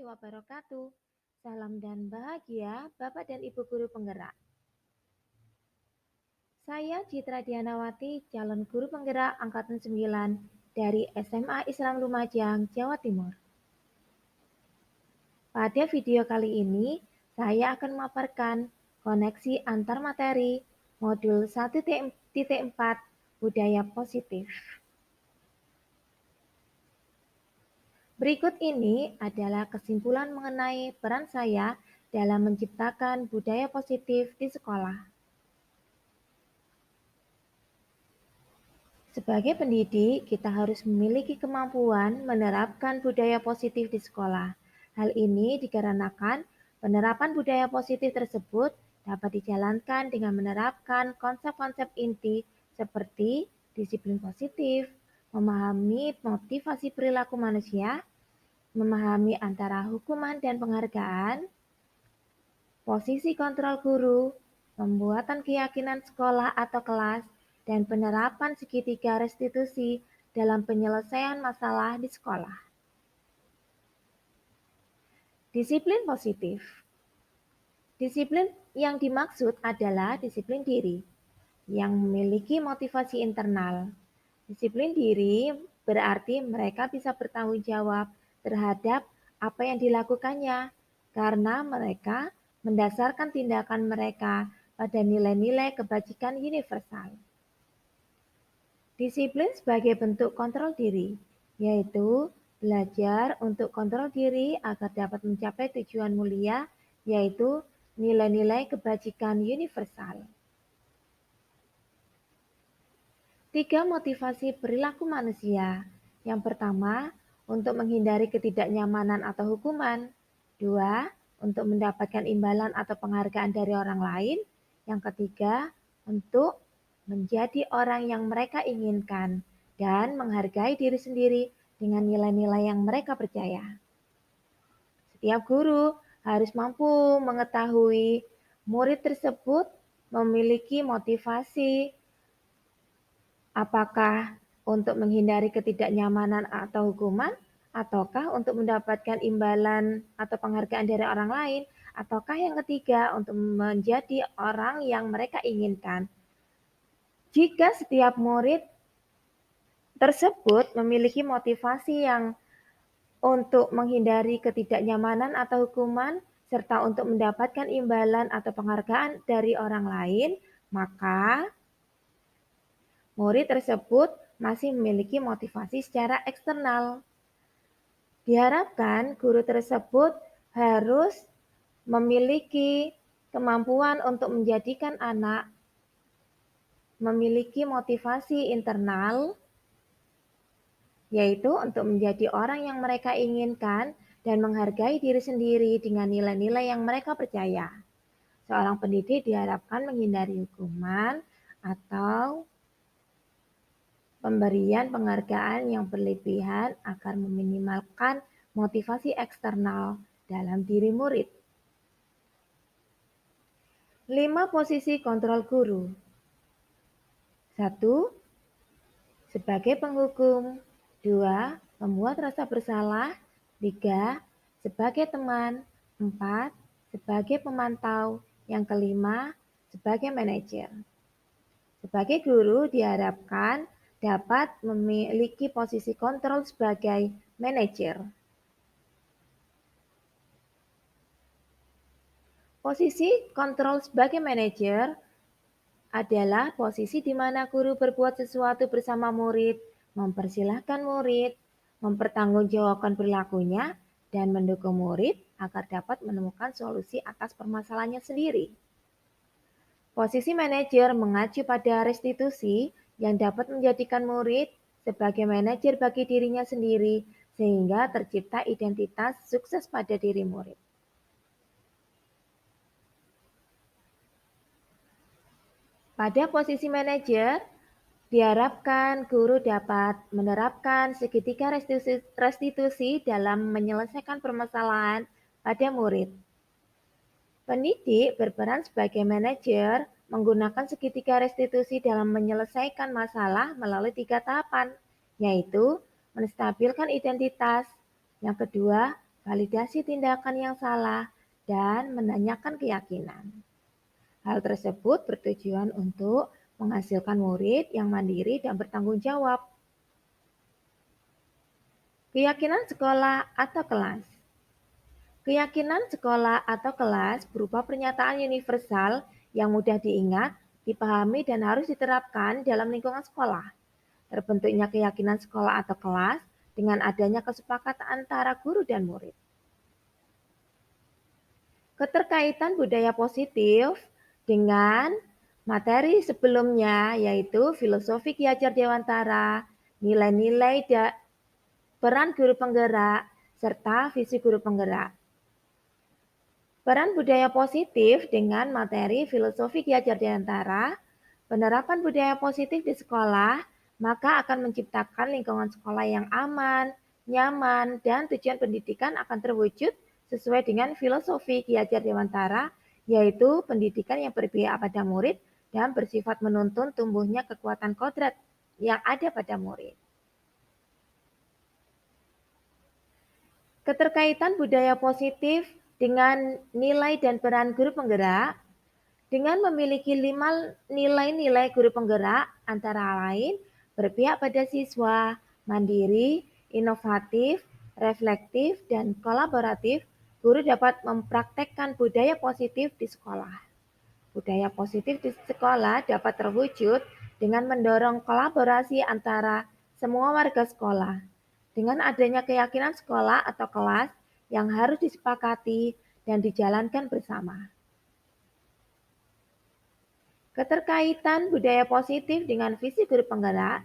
wabarakatuh. Salam dan bahagia Bapak dan Ibu guru penggerak. Saya Citra Dianawati, calon guru penggerak angkatan 9 dari SMA Islam Lumajang, Jawa Timur. Pada video kali ini, saya akan memaparkan koneksi antar materi modul 1.4 Budaya Positif. Berikut ini adalah kesimpulan mengenai peran saya dalam menciptakan budaya positif di sekolah. Sebagai pendidik, kita harus memiliki kemampuan menerapkan budaya positif di sekolah. Hal ini dikarenakan penerapan budaya positif tersebut dapat dijalankan dengan menerapkan konsep-konsep inti seperti disiplin positif, memahami motivasi perilaku manusia, memahami antara hukuman dan penghargaan, posisi kontrol guru, pembuatan keyakinan sekolah atau kelas, dan penerapan segitiga restitusi dalam penyelesaian masalah di sekolah. Disiplin positif. Disiplin yang dimaksud adalah disiplin diri yang memiliki motivasi internal. Disiplin diri berarti mereka bisa bertanggung jawab terhadap apa yang dilakukannya karena mereka mendasarkan tindakan mereka pada nilai-nilai kebajikan universal. Disiplin sebagai bentuk kontrol diri, yaitu belajar untuk kontrol diri agar dapat mencapai tujuan mulia, yaitu nilai-nilai kebajikan universal. 3 motivasi perilaku manusia. Yang pertama, untuk menghindari ketidaknyamanan atau hukuman. 2, untuk mendapatkan imbalan atau penghargaan dari orang lain. Yang ketiga, untuk menjadi orang yang mereka inginkan dan menghargai diri sendiri dengan nilai-nilai yang mereka percaya. Setiap guru harus mampu mengetahui murid tersebut memiliki motivasi apakah untuk menghindari ketidaknyamanan atau hukuman, ataukah untuk mendapatkan imbalan atau penghargaan dari orang lain, ataukah yang ketiga untuk menjadi orang yang mereka inginkan. Jika setiap murid tersebut memiliki motivasi yang untuk menghindari ketidaknyamanan atau hukuman, serta untuk mendapatkan imbalan atau penghargaan dari orang lain, maka murid tersebut masih memiliki motivasi secara eksternal. Diharapkan guru tersebut harus memiliki kemampuan untuk menjadikan anak memiliki motivasi internal, yaitu untuk menjadi orang yang mereka inginkan dan menghargai diri sendiri dengan nilai-nilai yang mereka percaya. Seorang pendidik diharapkan menghindari hukuman atau pemberian penghargaan yang berlebihan agar meminimalkan motivasi eksternal dalam diri murid. 5 posisi kontrol guru. 1. Sebagai penghukum. 2. Membuat rasa bersalah. 3. Sebagai teman. 4. Sebagai pemantau. Yang kelima, sebagai manajer. Sebagai guru diharapkan dapat memiliki posisi kontrol sebagai manajer. Posisi kontrol sebagai manajer adalah posisi di mana guru berbuat sesuatu bersama murid, mempersilahkan murid, mempertanggungjawabkan perilakunya, dan mendukung murid agar dapat menemukan solusi atas permasalahannya sendiri. Posisi manajer mengacu pada restitusi yang dapat menjadikan murid sebagai manajer bagi dirinya sendiri sehingga tercipta identitas sukses pada diri murid. Pada posisi manajer, diharapkan guru dapat menerapkan segitiga restitusi dalam menyelesaikan permasalahan pada murid. Pendidik berperan sebagai manajer menggunakan segitiga restitusi dalam menyelesaikan masalah melalui 3 tahapan, yaitu menstabilkan identitas, yang kedua, validasi tindakan yang salah, dan menanyakan keyakinan. Hal tersebut bertujuan untuk menghasilkan murid yang mandiri dan bertanggung jawab. Keyakinan sekolah atau kelas. Keyakinan sekolah atau kelas berupa pernyataan universal yang mudah diingat, dipahami, dan harus diterapkan dalam lingkungan sekolah. Terbentuknya keyakinan sekolah atau kelas dengan adanya kesepakatan antara guru dan murid. Keterkaitan budaya positif dengan materi sebelumnya yaitu filosofi Ki Hajar Dewantara, nilai-nilai peran guru penggerak, serta visi guru penggerak. Peran budaya positif dengan materi filosofi Ki Hajar Dewantara, penerapan budaya positif di sekolah, maka akan menciptakan lingkungan sekolah yang aman, nyaman, dan tujuan pendidikan akan terwujud sesuai dengan filosofi Ki Hajar Dewantara, yaitu pendidikan yang berpihak pada murid dan bersifat menuntun tumbuhnya kekuatan kodrat yang ada pada murid. Keterkaitan budaya positif dengan nilai dan peran guru penggerak, dengan memiliki 5 nilai-nilai guru penggerak antara lain berpihak pada siswa, mandiri, inovatif, reflektif, dan kolaboratif, guru dapat mempraktekkan budaya positif di sekolah. Budaya positif di sekolah dapat terwujud dengan mendorong kolaborasi antara semua warga sekolah. Dengan adanya keyakinan sekolah atau kelas yang harus disepakati dan dijalankan bersama. Keterkaitan budaya positif dengan visi guru penggerak.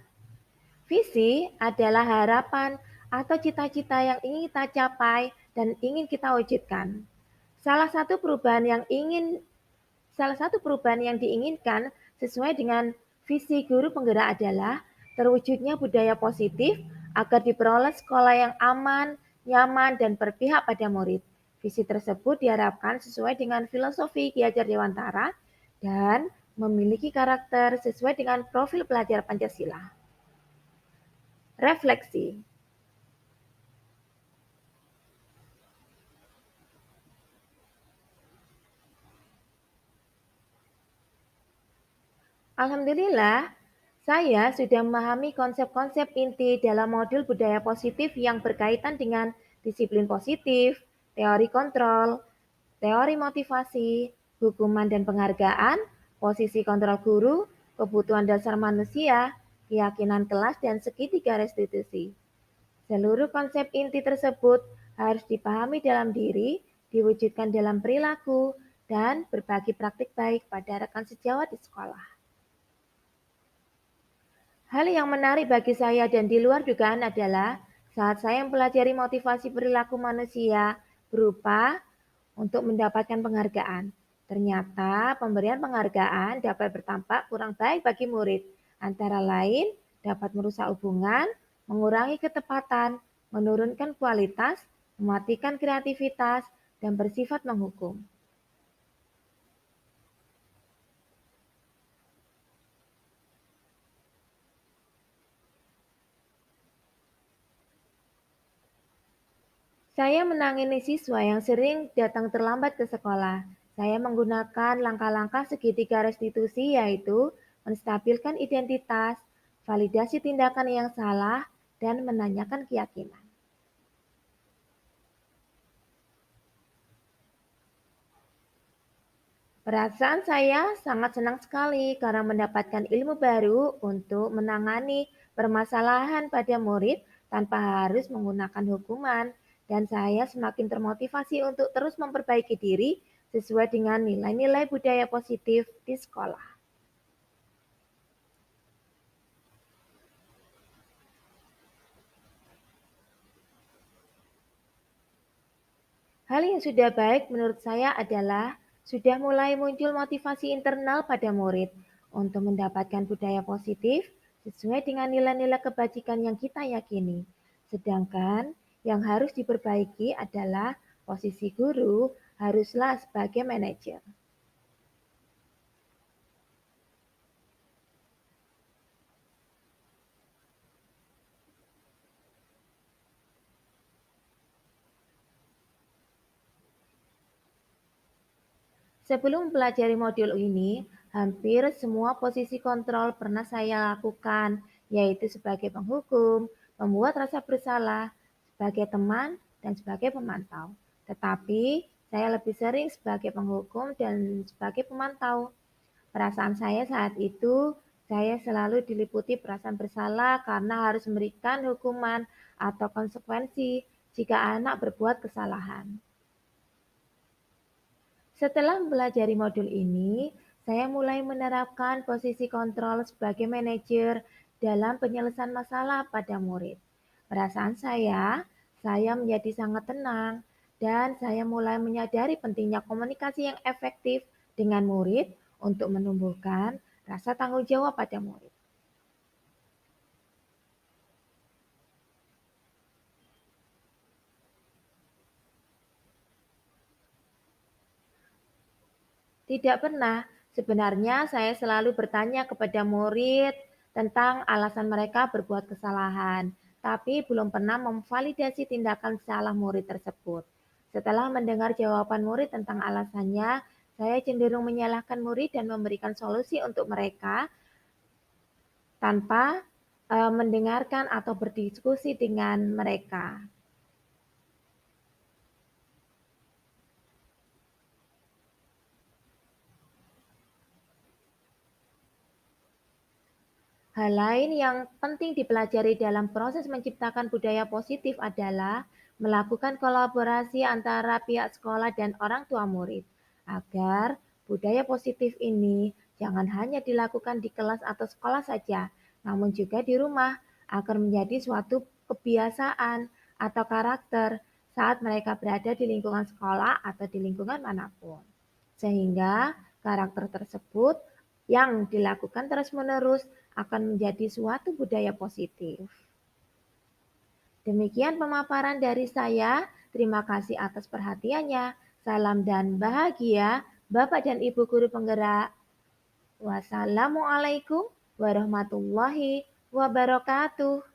Visi adalah harapan atau cita-cita yang ingin kita capai dan ingin kita wujudkan. Salah satu perubahan yang diinginkan sesuai dengan visi guru penggerak adalah terwujudnya budaya positif agar diperoleh sekolah yang aman, nyaman, dan berpihak pada murid. Visi tersebut diharapkan sesuai dengan filosofi Ki Hajar Dewantara dan memiliki karakter sesuai dengan profil pelajar Pancasila. Refleksi. Alhamdulillah, saya sudah memahami konsep-konsep inti dalam modul budaya positif yang berkaitan dengan disiplin positif, teori kontrol, teori motivasi, hukuman dan penghargaan, posisi kontrol guru, kebutuhan dasar manusia, keyakinan kelas, dan segitiga restitusi. Seluruh konsep inti tersebut harus dipahami dalam diri, diwujudkan dalam perilaku, dan berbagi praktik baik pada rekan sejawat di sekolah. Hal yang menarik bagi saya dan di luar dugaan adalah saat saya mempelajari motivasi perilaku manusia berupa untuk mendapatkan penghargaan. Ternyata pemberian penghargaan dapat berdampak kurang baik bagi murid, antara lain dapat merusak hubungan, mengurangi ketepatan, menurunkan kualitas, mematikan kreativitas, dan bersifat menghukum. Saya menangani siswa yang sering datang terlambat ke sekolah. Saya menggunakan langkah-langkah segitiga restitusi yaitu menstabilkan identitas, validasi tindakan yang salah, dan menanyakan keyakinan. Perasaan saya sangat senang sekali karena mendapatkan ilmu baru untuk menangani permasalahan pada murid tanpa harus menggunakan hukuman, dan saya semakin termotivasi untuk terus memperbaiki diri sesuai dengan nilai-nilai budaya positif di sekolah. Hal yang sudah baik menurut saya adalah sudah mulai muncul motivasi internal pada murid untuk mendapatkan budaya positif sesuai dengan nilai-nilai kebajikan yang kita yakini. Sedangkan yang harus diperbaiki adalah posisi guru haruslah sebagai manajer. Sebelum mempelajari modul ini, hampir semua posisi kontrol pernah saya lakukan, yaitu sebagai penghukum, membuat rasa bersalah, sebagai teman, dan sebagai pemantau. Tetapi, saya lebih sering sebagai penghukum dan sebagai pemantau. Perasaan saya saat itu, saya selalu diliputi perasaan bersalah karena harus memberikan hukuman atau konsekuensi jika anak berbuat kesalahan. Setelah mempelajari modul ini, saya mulai menerapkan posisi kontrol sebagai manajer dalam penyelesaian masalah pada murid. Perasaan saya menjadi sangat tenang dan saya mulai menyadari pentingnya komunikasi yang efektif dengan murid untuk menumbuhkan rasa tanggung jawab pada murid. Tidak pernah. Sebenarnya saya selalu bertanya kepada murid tentang alasan mereka berbuat kesalahan, tapi belum pernah memvalidasi tindakan salah murid tersebut. Setelah mendengar jawaban murid tentang alasannya, saya cenderung menyalahkan murid dan memberikan solusi untuk mereka tanpa mendengarkan atau berdiskusi dengan mereka. Hal lain yang penting dipelajari dalam proses menciptakan budaya positif adalah melakukan kolaborasi antara pihak sekolah dan orang tua murid, agar budaya positif ini jangan hanya dilakukan di kelas atau sekolah saja, namun juga di rumah, agar menjadi suatu kebiasaan atau karakter saat mereka berada di lingkungan sekolah atau di lingkungan manapun. Sehingga karakter tersebut yang dilakukan terus-menerus akan menjadi suatu budaya positif. Demikian pemaparan dari saya. Terima kasih atas perhatiannya. Salam dan bahagia, Bapak dan Ibu guru penggerak. Wassalamualaikum warahmatullahi wabarakatuh.